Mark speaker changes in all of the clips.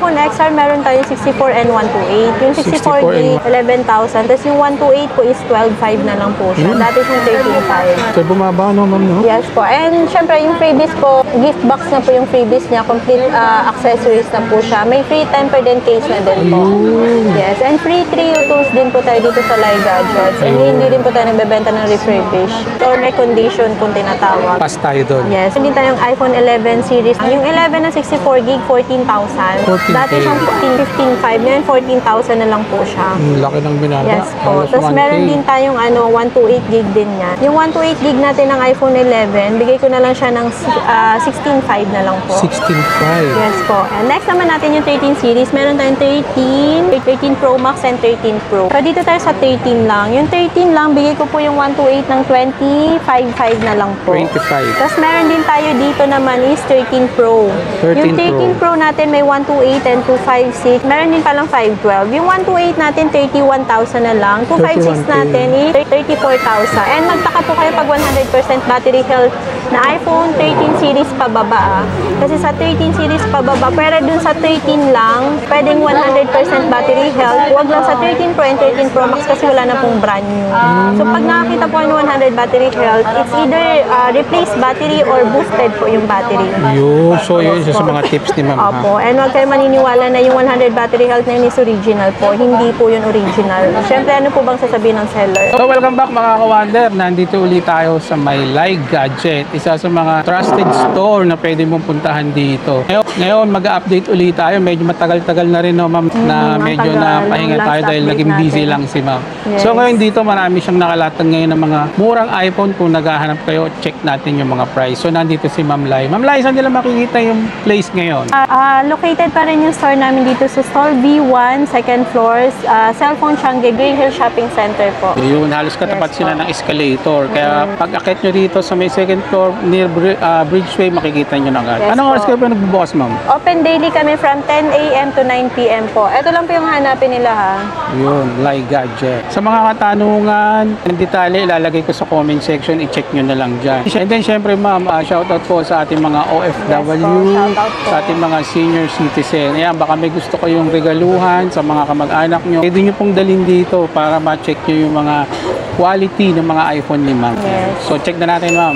Speaker 1: iPhone XR, meron tayong 64 and 128. Yung 64 gig, 11,000. Tapos yung 128 po is 12,500 na lang po siya. Dati siyang 13,500.
Speaker 2: So, bumaba no, ma'am, no?
Speaker 1: Yes po. And syempre, yung freebies po, gift box na po yung freebies niya. Complete accessories na po siya. May free tempered and case na din po. Yes. And free 3 tools din po tayo dito sa Lai Gadgets. And hindi din po tayo nagbebenta ng refurbish or recondition kung tinatawag.
Speaker 2: Pass tayo doon.
Speaker 1: Yes. Hindi tayong iPhone 11 series. Yung 11 na 64 gig, 14,000. Dati siyang 15,500. Ngayon, 14,000 na lang po siya.
Speaker 2: Laki ng binaba.
Speaker 1: Yes po. Tapos meron din tayong 128 gig din niya. Yung 128 gig natin ng iPhone 11, bigay ko na lang siya ng 16,500 na lang po.
Speaker 2: 16,500.
Speaker 1: Yes po. And next naman natin yung 13 series. Meron tayong 13 Pro Max and 13 Pro. So dito tayo sa 13 lang. Yung 13 lang, bigay ko po yung 128 ng 25,500 na lang po.
Speaker 2: 25.
Speaker 1: Tapos meron din tayo dito naman is 13 Pro.
Speaker 2: 13
Speaker 1: Yung 13 Pro natin may 128 and 256. Meron din palang 512. Yung 128 natin 31,000 na lang. 256 natin is 34,000. And magtaka po kayo pag 100% battery health na iPhone 13 series pababa. Kasi sa 13 series pababa, pero dun sa 13 lang, pwedeng 100% battery health. Huwag lang sa 13 Pro and 13 Pro Max kasi wala na pong brand new. So pag nakakita po ng 100 battery health, it's either replace battery or boosted po yung battery.
Speaker 2: Yun. So yun sa mga tips ni ma'am.
Speaker 1: Opo. And huwag kayo maniniwala na yung 100 battery health na yun is original po. Hindi po yun original. Siyempre, ano po bang sasabihin ng seller?
Speaker 2: So welcome back mga ka-wonder. Nandito ulit tayo sa may Lai Gadget. Isa sa mga trusted store na pwede mong puntahan dito. Ngayon mag-update ulit tayo. Medyo matagal-tagal na rin, no, ma'am, na medyo napahinga tayo dahil naging busy lang si ma'am.
Speaker 1: Yes.
Speaker 2: So ngayon dito marami siyang nakalatag ngayon ng mga murang iPhone. Kung naghahanap kayo, check natin yung mga price. So nandito si Ma'am Lai. Ma'am Lai, saan nila makikita yung place ngayon?
Speaker 1: Located pa rin yung store namin dito sa Stall B1, second floor, Cellphone Changi, Green Hill Shopping Center po.
Speaker 2: Yun, halos katapat sila ng escalator. Kaya pag akit nyo dito sa may second floor near Bridgeway, makikita nyo na agad.
Speaker 1: Yes,
Speaker 2: anong oras kayo pa nagbubukas, ma'am?
Speaker 1: Open daily kami from 10 a.m. to 9 p.m. po. Ito lang po yung hanapin nila, ha?
Speaker 2: Yun, Lai Gadget. Sa mga katanungan, ng detalye, ilalagay ko sa comment section, i-check nyo na lang dyan. And then, syempre, ma'am, shoutout po sa ating mga OFW, sa ating mga senior citizen. Ayan, baka may gusto kayong regaluhan sa mga kamag-anak nyo. Pwede nyo pong dalhin dito para ma-check nyo yung mga quality ng mga iPhone ni ma'am.
Speaker 1: Yes.
Speaker 2: So, check na natin, ma'am.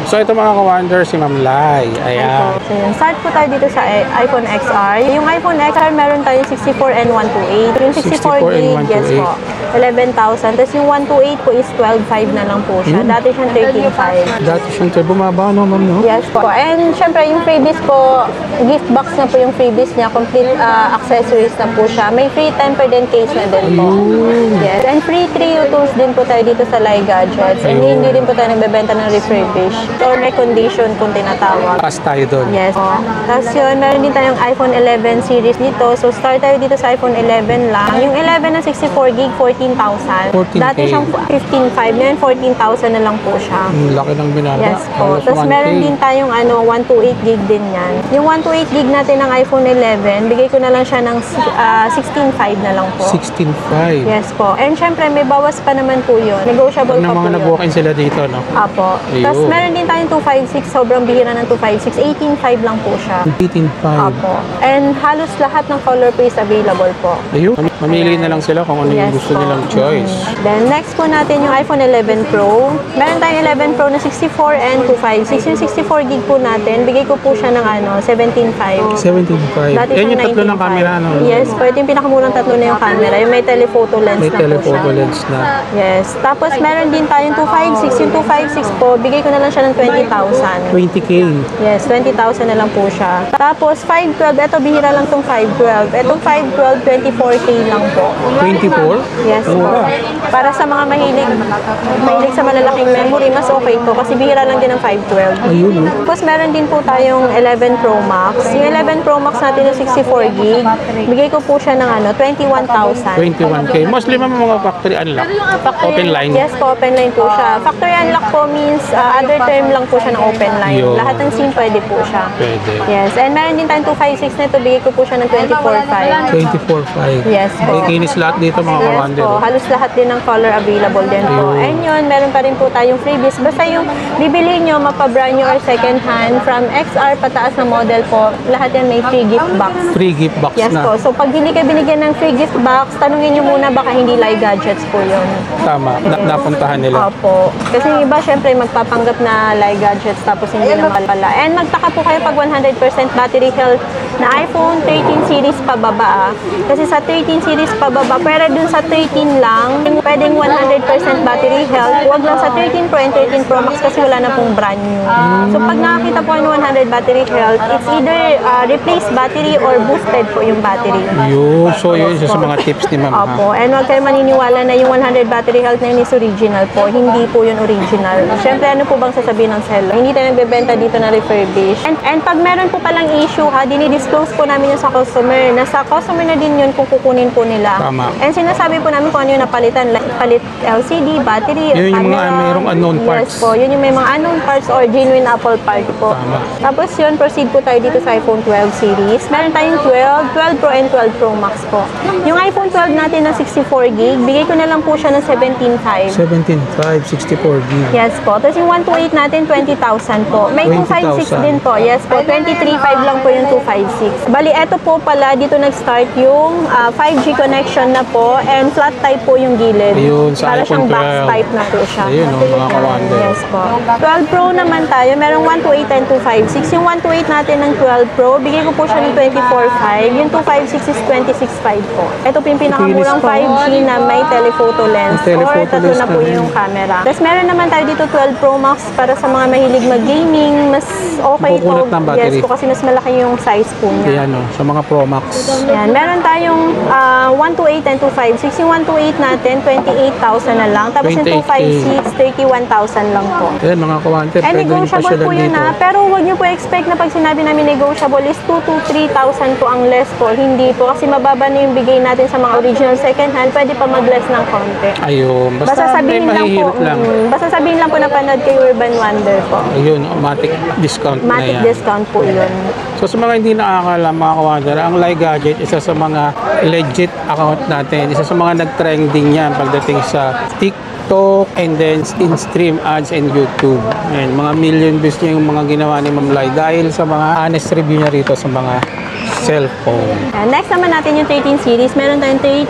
Speaker 2: So ito mga ka-wonder, si Ma'am Lai. Ayan.
Speaker 1: So, yun. Start po tayo dito sa iPhone XR. Yung iPhone XR, meron tayong 64 and 128. Yung 64 gig, yes po, 11,000. Tapos yung 128 po is 12,500 na lang po siya. Dati siyang 13,500.
Speaker 2: Dati siyang bumaba, no, ma'am, no?
Speaker 1: Yes po. And syempre, yung freebies po, gift box na po yung freebies niya. Complete accessories na po siya. May free tempered and case na din po. Yes. And free 3 tools din po tayo dito sa Lai Gadgets. And hindi din po tayo nagbebenta ng refurbish or recondition kung tinatawag.
Speaker 2: Pass tayo doon.
Speaker 1: Yes. Tapos yun, meron din tayong iPhone 11 series dito. So, start tayo dito sa iPhone 11 lang. Yung 11 na 64 gig, 14,000.
Speaker 2: 14K.
Speaker 1: Dati siyang 15,500. Ngayon, 14,000 na lang po siya.
Speaker 2: Laki ng binaba.
Speaker 1: Yes po. Tapos meron din tayong 128 gig din yan. Yung 128 gig natin ng iPhone 11, bigay ko na lang siya ng 16,500 na lang po.
Speaker 2: 16,500.
Speaker 1: Yes po. And syempre, may bawas pa naman po yun. Negotiable pa po
Speaker 2: mga
Speaker 1: yun.
Speaker 2: nag-walk-in sila dito, no?
Speaker 1: Apo. Tapos meron din tayong 256. Sobrang bihira ng 256. 18,500 lang po siya.
Speaker 2: 18,500.
Speaker 1: Apo. And halos lahat ng color po is available po.
Speaker 2: Ayun. Mamili na lang sila kung ano yung gusto nilang choice.
Speaker 1: Then next po natin yung iPhone 11 Pro. Meron tayong 11 Pro na 64 and 256. Yung 64 gig po natin, bigay ko po siya ng 17,500.
Speaker 2: 17,500.
Speaker 1: Dati
Speaker 2: Yan yung
Speaker 1: siyang
Speaker 2: tatlo ng
Speaker 1: 19,500.
Speaker 2: camera, no?
Speaker 1: Yes, po. Ito yung pinakamurang tatlo na yung camera. Yung may telephoto lens
Speaker 2: May
Speaker 1: na po
Speaker 2: telephoto
Speaker 1: siya.
Speaker 2: lens na.
Speaker 1: Yes. Tapos meron din tayong 256. Yung 256 po, bigay ko na lang siya ng 20,000.
Speaker 2: 20K.
Speaker 1: Yes, 20,000 na lang po siya. Tapos 512, ito bihira lang tong 512. Itong 512, 24K lang po.
Speaker 2: 24?
Speaker 1: Yes po. Para sa mga mahilig sa malalaking memory, mas okay to kasi bihira lang din ng 512.
Speaker 2: Ayun, no?
Speaker 1: Tapos meron din po tayong 11 Pro Max. Yung 11 Pro Max natin yung 64 gig, bigay ko po siya ng 21,000.
Speaker 2: 21K. Mostly mga factory unlock. Open line.
Speaker 1: Yes po, open line po siya. Factory unlock po means other term lang po siya ng open line.
Speaker 2: Yo.
Speaker 1: Lahat ng SIM pwede po siya.
Speaker 2: Pwede.
Speaker 1: Yes, and meron din tayong 256 na ito, bigay ko po siya ng 24,500.
Speaker 2: 24,500.
Speaker 1: Yes po.
Speaker 2: Kikinis lahat dito mga
Speaker 1: Yes
Speaker 2: ka-wonder.
Speaker 1: po.
Speaker 2: Meron.
Speaker 1: Halos lahat din ng color available din po.
Speaker 2: Ayun.
Speaker 1: And yun, meron pa rin po tayong freebies. Basta yung bibili nyo, mapa-brand nyo or second hand, from XR pataas na model po, lahat yan may free gift box.
Speaker 2: Free gift box
Speaker 1: Yes
Speaker 2: na.
Speaker 1: po. So, pag hindi kayo binigyan ng free gift box, tanungin nyo muna baka hindi Lai Gadgets po yun.
Speaker 2: Tama. Napuntahan nila.
Speaker 1: Opo. Kasi yung iba, syempre, magpapanggap na Lai Gadgets tapos hindi naman pala. And magtaka po kayo pag 100% battery health na iPhone 13 series pababa. Kasi sa 13 series pababa, pero dun sa 13 lang, pwedeng 100% battery health. Huwag lang sa 13 Pro and 13 Pro Max kasi wala na pong brand new. So, pag nakakita po ng 100 battery health, it's either replaced battery or boosted po yung battery.
Speaker 2: Yun. So, yun isa sa mga tips ni Ma'am. ha?
Speaker 1: Opo. And huwag kayo maniniwala na yung 100 battery health na yun is original po. Hindi po yun original. Siyempre, ano po bang sasabihin ng seller? Hindi tayo nagbebenta dito na refurbished. And pag meron po palang issue ha, dinidisclose po namin yun sa customer. Nasa customer na din yun kung kukunin po nila.
Speaker 2: Tama.
Speaker 1: And sinasabi po namin kung ano yung napalitan. Like, palit LCD, battery,
Speaker 2: Yun yung mga
Speaker 1: camera.
Speaker 2: mayroong unknown parts.
Speaker 1: Yes po. Yun yung may mga unknown parts or genuine Apple part po.
Speaker 2: Tama.
Speaker 1: Tapos yun, proceed po tayo dito sa iPhone 12 series. Meron tayong 12, 12 Pro and 12 Pro Max po. Yung iPhone 12 natin na 64GB, bigay ko na lang po siya ng 17.5.
Speaker 2: 17.5, 64 gig.
Speaker 1: Yes po. Tapos yung 128 natin, 20,000 po. May 256
Speaker 2: 20,000.
Speaker 1: din po. Yes po. 23.5 lang po yung 256. Bali, eto po pala, dito nag-start yung 5G connection na po and flat type po yung gilid.
Speaker 2: Ayun, sa
Speaker 1: Para
Speaker 2: iPhone
Speaker 1: siyang box
Speaker 2: 12.
Speaker 1: type na po siya.
Speaker 2: Ayun, mga ka-wonder.
Speaker 1: Yes po. 12 Pro naman tayo. Merong 128 and 256. Yung 128 natin ng 12 Pro, bigay ko po siya ng 24.5. Yung 256 is 26.5 po. Ito po yung pinakamurang
Speaker 2: Kinis pa.
Speaker 1: 5G na may telephoto lens.
Speaker 2: May telephoto
Speaker 1: Or tatlo
Speaker 2: lens
Speaker 1: na po
Speaker 2: na rin.
Speaker 1: yung camera. Tapos meron naman tayo dito 12 Pro Max para sa mga mahilig mag-gaming. Mas okay ito.
Speaker 2: Bukunot ng battery.
Speaker 1: Yes po, kasi mas malaki yung size po niya.
Speaker 2: Ayan o, sa mga Pro Max.
Speaker 1: Yan. Meron tayong 128 and 256. Yung 128 natin, 28,000 na lang. Tapos yung 256, 31,000 lang po.
Speaker 2: Ayan mga ka-wonder,
Speaker 1: And
Speaker 2: pwede rin
Speaker 1: negotiable
Speaker 2: pasyalan
Speaker 1: po yun
Speaker 2: dito.
Speaker 1: ha. Pero huwag niyo po expect na pag sinabi namin negotiable is 2 to 3,000 po ang less po. Hindi po. Kasi mababa na yung bigay natin sa mga original second hand. Pwede pa mag-less ng konti.
Speaker 2: Ayun,
Speaker 1: Basta
Speaker 2: basta may
Speaker 1: sabihin lang po,
Speaker 2: mahihirap lang.
Speaker 1: basta sabihin lang po na panood kay Urban Wonder po.
Speaker 2: Ayun, automatic discount na
Speaker 1: Matic
Speaker 2: yan.
Speaker 1: discount po yun.
Speaker 2: So sa mga hindi nakakalam mga ka-wonder, ang Lai Gadget, isa sa mga legit account natin. Isa sa mga nag-trending yan pagdating sa TikTok and then in-stream ads and YouTube. Ayan, mga million views niya yung mga ginawa ni Ma'am Lai dahil sa mga honest review niya rito sa mga cellphone.
Speaker 1: Next naman natin yung 13 series. Meron tayong 13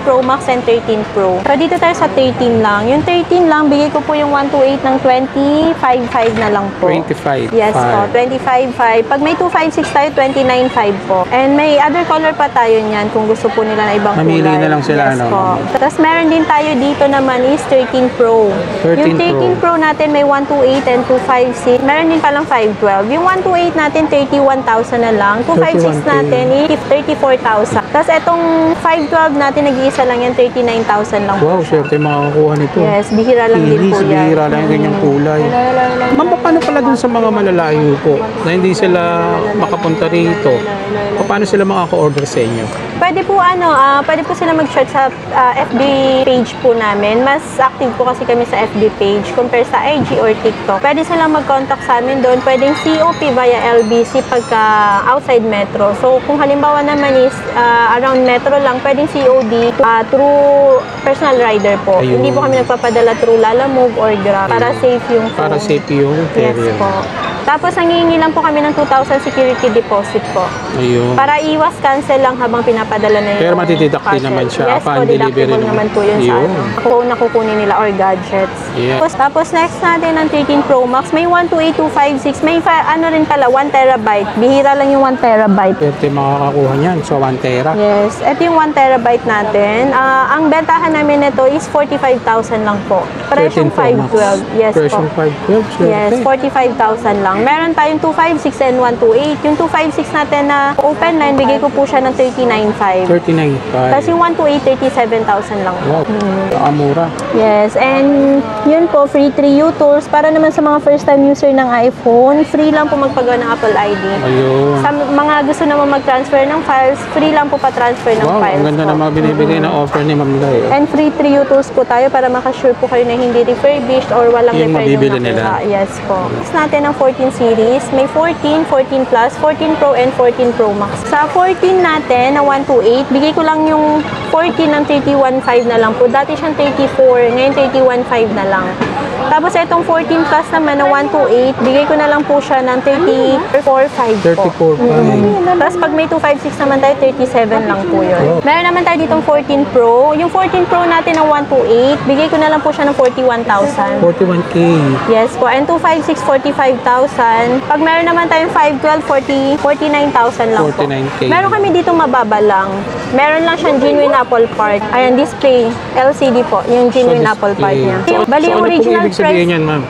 Speaker 1: Pro Max and 13 Pro. So dito tayo sa 13 lang. Yung 13 lang, bigay ko po yung 128 ng 25.5 na lang po.
Speaker 2: 25.
Speaker 1: Yes po, 25.5. Pag may 256 tayo, 29.5 po. And may other color pa tayo niyan kung gusto po nila na ibang
Speaker 2: Mamili
Speaker 1: kulay.
Speaker 2: na lang sila,
Speaker 1: Yes
Speaker 2: ano?
Speaker 1: po. Tapos meron din tayo dito naman is 13 Pro.
Speaker 2: 13
Speaker 1: Yung 13 Pro natin may 128 and 256. Meron din palang 512. Yung 128 natin, 31,000 na lang. 256 natin is 34,000. Tapos etong 512 natin, nag-iisa lang yan, 39,000 lang po
Speaker 2: Wow,
Speaker 1: siya.
Speaker 2: swerte makakuha nito.
Speaker 1: Yes, bihira lang din
Speaker 2: Kinis,
Speaker 1: po yan.
Speaker 2: bihira lang yung ganyang kulay. Ma'am, paano pala dun sa mga malalayo po na hindi sila makapunta rito? Paano sila makaka-order sa inyo?
Speaker 1: Pwede po pwede po sila mag-chat sa FB page po namin. Mas active po kasi kami sa FB page compare sa IG or TikTok. Pwede silang mag-contact sa amin doon. Pwedeng COP via LBC pagka outside metro. So kung halimbawa naman is around metro lang, pwedeng COD through personal rider po.
Speaker 2: Ayun.
Speaker 1: Hindi po kami nagpapadala through Lalamove or Grab para safe yung phone.
Speaker 2: Para safe yung
Speaker 1: Yes
Speaker 2: carrier.
Speaker 1: po. Tapos nangihingi lang po kami ng 2,000 security deposit po.
Speaker 2: Ayun.
Speaker 1: Para iwas cancel lang habang pinapadala na yung
Speaker 2: Pero matideduct din
Speaker 1: parcel.
Speaker 2: naman siya
Speaker 1: Yes
Speaker 2: upon
Speaker 1: po,
Speaker 2: delivery
Speaker 1: deductible
Speaker 2: naman.
Speaker 1: naman po yun sa
Speaker 2: Yun.
Speaker 1: phone na kukunin nila or gadgets.
Speaker 2: Yeah.
Speaker 1: Tapos next natin ang 13 Pro Max, may 128,256, may rin pala, 1 terabyte. Bihira lang yung 1 terabyte.
Speaker 2: Swerte makakakuha niyan. So, 1 tera.
Speaker 1: Yes, ito yung 1 terabyte natin. Ang bentahan namin nito is 45,000 lang po. Presyong
Speaker 2: 13 Pro Max.
Speaker 1: 512. Yes
Speaker 2: Presyong
Speaker 1: po.
Speaker 2: 512. Swerte.
Speaker 1: Yes, 45,000 lang. Meron tayong 256 and 128. Yung 256 natin na open line, bigay ko po siya ng 39,500.
Speaker 2: 39.5.
Speaker 1: Tapos yung 128, 37,000 lang.
Speaker 2: Wow. Mura.
Speaker 1: Yes, and yun po, free 3U tools. Para naman sa mga first time user ng iPhone, free lang po magpagawa ng Apple ID.
Speaker 2: Ayun.
Speaker 1: Sa mga gusto naman mag-transfer ng files, free lang po pa-transfer ng
Speaker 2: Wow,
Speaker 1: files
Speaker 2: ang ganda
Speaker 1: po.
Speaker 2: na mga binibigay na offer ni Ma'am Lai.
Speaker 1: And free 3U tools po tayo para makasure po kayo na hindi refurbished or walang
Speaker 2: Yung
Speaker 1: repair
Speaker 2: mabibili
Speaker 1: nakuha.
Speaker 2: nila.
Speaker 1: Yes po. Next natin ang 14 14 series. May 14, 14 Plus, 14 Pro, and 14 Pro Max. Sa 14 natin na 128, bigay ko lang yung 14 ng 31.5 na lang po. Dati siyang 34, ngayon 31.5 na lang. Tapos itong 14 Plus naman na 128, bigay ko na lang po siya ng 34.5 po.
Speaker 2: 34.5.
Speaker 1: Tapos pag may 256 naman tayo, 37 lang po yun. Meron naman tayo ditong 14 Pro. Yung 14 Pro natin na 128, bigay ko na lang po siya ng 41,000.
Speaker 2: 41K.
Speaker 1: Yes po. And 256, 45,000. Pag meron naman tayong 512, 49,000 lang po.
Speaker 2: 49K.
Speaker 1: Meron kami dito mababa lang. Meron lang siyang genuine Apple part. Ayan, display. LCD po. Yung genuine Apple part niya. Bali, yung original
Speaker 2: ibig sabihin yan, ma'am?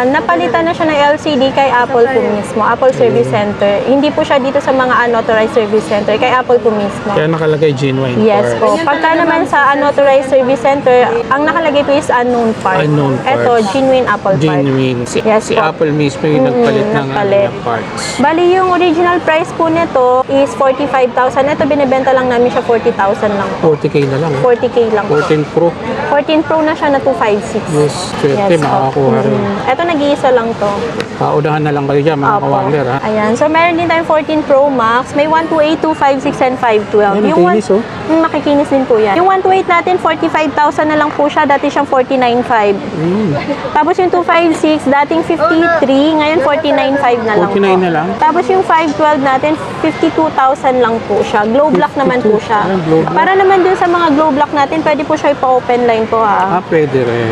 Speaker 1: napalitan na siya ng LCD kay Apple po mismo. Apple Service Center. Hindi po siya dito sa mga unauthorized service center. Kay Apple po mismo.
Speaker 2: Kaya nakalagay genuine
Speaker 1: Yes po. Pagka naman sa unauthorized service center, ang nakalagay po is unknown part.
Speaker 2: Unknown
Speaker 1: Ito,
Speaker 2: parts.
Speaker 1: genuine Apple part.
Speaker 2: Genuine.
Speaker 1: Yes
Speaker 2: Si
Speaker 1: po.
Speaker 2: Apple mismo yung nagpalit ng
Speaker 1: nagpalit.
Speaker 2: parts.
Speaker 1: Bali, yung original price po nito is 45,000. Ito, binibenta lang namin siya 40,000 lang.
Speaker 2: 40K na lang.
Speaker 1: 40K lang po.
Speaker 2: 14 Pro.
Speaker 1: 14 Pro na siya na 256.
Speaker 2: Yes, swerte,
Speaker 1: po.
Speaker 2: makakakuha rin.
Speaker 1: Ito, nag-iisa lang to.
Speaker 2: Paunahan na lang kayo dyan, mga
Speaker 1: Opo.
Speaker 2: ka-Wangler, ha?
Speaker 1: Ayan. So, meron din tayong 14 Pro Max. May 128, 256, and 512.
Speaker 2: Ayan, makikinis, oh.
Speaker 1: Makikinis din po yan. Yung 128 natin, 45,000 na lang po siya. Dati siyang 49,500. Tapos yung 256, dating 53, ngayon 49,500 na lang
Speaker 2: 49
Speaker 1: po.
Speaker 2: na lang?
Speaker 1: Tapos yung 512 natin, 52,000 lang po siya. Glow black naman po
Speaker 2: 52.
Speaker 1: siya.
Speaker 2: Ayan, glow black.
Speaker 1: Para naman dun sa mga glow black natin, pwede po siya ipa-open line po, ha.
Speaker 2: Pwede rin.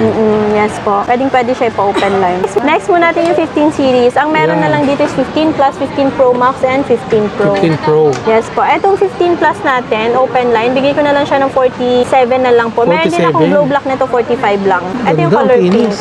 Speaker 1: Yes po. Pwede siya ipa-open line. Next mo natin yung 15 series. Ang meron
Speaker 2: Yan.
Speaker 1: na lang dito is 15 Plus, 15 Pro Max, and 15 Pro.
Speaker 2: 15 Pro.
Speaker 1: Yes po. Etong 15 Plus natin, open line, bigay ko na lang siya ng 47 na lang po. Meron din
Speaker 2: 47?
Speaker 1: akong glow black nito, 45 lang. Ito yung
Speaker 2: Ganda,
Speaker 1: color
Speaker 2: ang
Speaker 1: pink.
Speaker 2: kinis.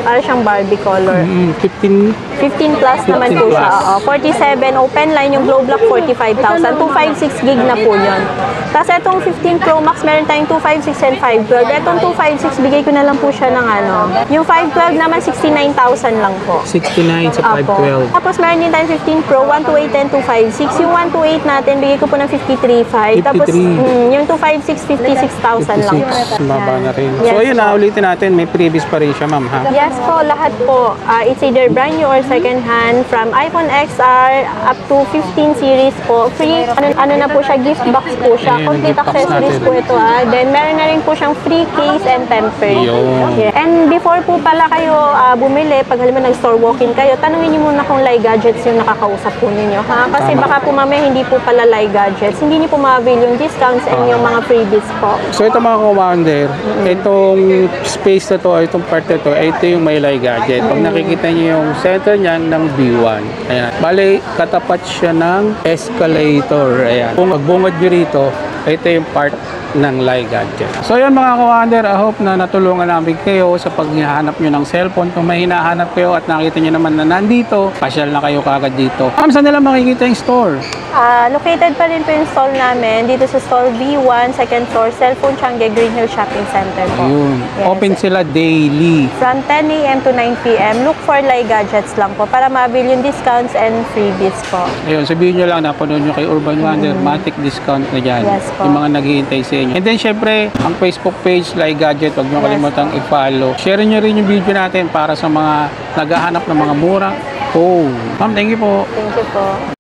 Speaker 1: Para siyang Barbie color.
Speaker 2: 15.
Speaker 1: 15 plus naman
Speaker 2: 15
Speaker 1: po siya.
Speaker 2: plus.
Speaker 1: Oo. 47 open line, yung glow black 45,000. 256 gig na po yun. Tapos itong 15 Pro Max, meron tayong 256 and 512. Itong 256, bigay ko na lang po siya ng ano. Yung 512 naman, 69,000 lang po.
Speaker 2: 69 sa
Speaker 1: Apo.
Speaker 2: 512.
Speaker 1: Tapos meron din tayong 15 Pro, 128 and 256. Yung 128 natin, bigay ko po ng 53,500. Tapos
Speaker 2: 53.
Speaker 1: yung 256, 56,000 lang po.
Speaker 2: 56. Baba na rin.
Speaker 1: Yes
Speaker 2: So, ayun
Speaker 1: po.
Speaker 2: na, ulitin natin. May previous pa rin siya, ma'am, ha?
Speaker 1: Yes po, lahat po. It's either brand new or second hand. From iPhone XR up to 15 series po. Free, ano na po siya, gift box po siya.
Speaker 2: Ayan,
Speaker 1: Complete
Speaker 2: gift box
Speaker 1: accessories
Speaker 2: natin.
Speaker 1: po ito. Then meron na rin po siyang free case and temper.
Speaker 2: Yun.
Speaker 1: Yeah. And before po pala kayo bumili, pag halimbawa nag-store walk-in kayo, tanungin niyo muna kung Lai Gadgets yung nakakausap po ninyo. Ha? Kasi
Speaker 2: Tama.
Speaker 1: baka po mamaya hindi po pala Lai Gadgets. Hindi niyo po ma-avail yung discounts and yung mga freebies po.
Speaker 2: So, ito mga ka-Wonder, itong space na to, itong part na to, ito yung may Lai Gadget. Pag nakikita niyo yung center niyan ng B1. Ayan. Bale, katapat siya ng escalator. Ayan. Kung magbungad nyo rito, ito yung part ng Lai Gadget. So yun mga ka-Wonder, I hope na natulungan namin kayo sa paghahanap nyo ng cellphone. Kung may hinahanap kayo at nakita nyo naman na nandito, pasyal na kayo kagad dito. Saan nila makikita yung store?
Speaker 1: Located pa rin po yung stall namin dito sa stall B1, second floor, Cellphone Changi, Green Hill Shopping Center po.
Speaker 2: Ayun.
Speaker 1: Yes.
Speaker 2: Open sila daily.
Speaker 1: From 10 a.m. to 9 p.m. Look for Lai Gadgets lang po para ma-avail yung discounts and freebies po.
Speaker 2: Ayun, sabihin nyo lang, napanood nyo kay Urban Wonder, matic discount na dyan.
Speaker 1: Yes po.
Speaker 2: Yung mga naghihintay sa inyo. And then, syempre, ang Facebook page, Lai Gadget, huwag nyo kalimutang i-follow. Share nyo rin yung video natin para sa mga naghahanap ng mga mura. Oh, ma'am, thank you po.
Speaker 1: Thank you po.